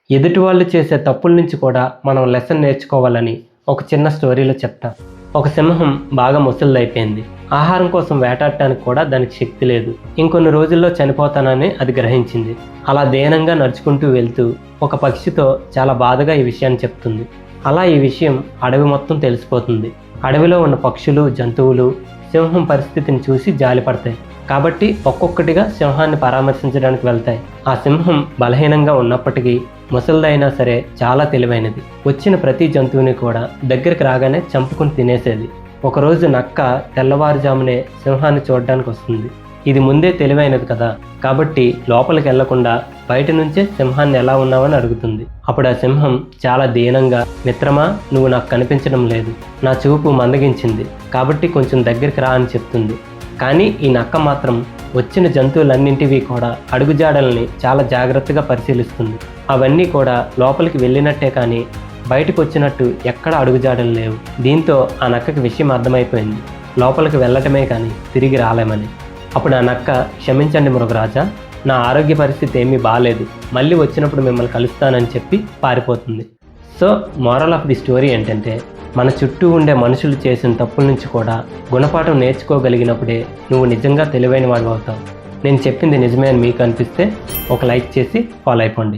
ఎదుటి వాళ్ళు చేసే తప్పుల నుంచి కూడా మనం లెసన్ నేర్చుకోవాలని ఒక చిన్న స్టోరీలో చెప్తా. ఒక సింహం బాగా ముసలిదైపోయింది. ఆహారం కోసం వేటాడటానికి కూడా దానికి శక్తి లేదు. ఇంకొన్ని రోజుల్లో చనిపోతానని అది గ్రహించింది. అలా దీనంగా నడుచుకుంటూ వెళ్తూ ఒక పక్షితో చాలా బాధగా ఈ విషయాన్ని చెప్తుంది. అలా ఈ విషయం అడవి మొత్తం తెలిసిపోతుంది. అడవిలో ఉన్న పక్షులు, జంతువులు సింహం పరిస్థితిని చూసి జాలిపడతాయి. కాబట్టి ఒక్కొక్కటిగా సింహాన్ని పరామర్శించడానికి వెళ్తాయి. ఆ సింహం బలహీనంగా ఉన్నప్పటికీ ముసలిదైనా సరే చాలా తెలివైనది. వచ్చిన ప్రతి జంతువుని కూడా దగ్గరికి రాగానే చంపుకుని తినేసేది. ఒకరోజు నక్క తెల్లవారుజామునే సింహాన్ని చూడడానికి వస్తుంది. ఇది ముందే తెలివైనది కదా, కాబట్టి లోపలికి వెళ్లకుండా బయట నుంచే సింహాన్ని ఎలా ఉన్నావని అడుగుతుంది. అప్పుడు ఆ సింహం చాలా దీనంగా, మిత్రమా, నువ్వు నాకు కనిపించడం లేదు, నా చూపు మందగించింది, కాబట్టి కొంచెం దగ్గరికి రా అని చెప్తుంది. కానీ ఈ నక్క మాత్రం వచ్చిన జంతువులన్నింటివి కూడా అడుగుజాడల్ని చాలా జాగ్రత్తగా పరిశీలిస్తుంది. అవన్నీ కూడా లోపలికి వెళ్ళినట్టే కానీ బయటకు వచ్చినట్టు ఎక్కడ అడుగుజాడలు లేవు. దీంతో ఆ నక్కకి విషయం అర్థమైపోయింది, లోపలికి వెళ్ళటమే కానీ తిరిగి రాలేమని. అప్పుడు ఆ నక్క, క్షమించండి మృగరాజా, నా ఆరోగ్య పరిస్థితి ఏమీ బాగాలేదు, మళ్ళీ వచ్చినప్పుడు మిమ్మల్ని కలుస్తానని చెప్పి పారిపోతుంది. So moral of the story ఏంటంటే, మన చుట్టూ ఉండే మనుషులు చేసిన తప్పుల నుంచి కూడా గుణపాఠం నేర్చుకోగలిగినప్పుడే నువ్వు నిజంగా తెలివైన వాడు అవుతావు. నేను చెప్పింది నిజమే అని మీకు అనిపిస్తే ఒక లైక్ చేసి ఫాలో అయిపోండి.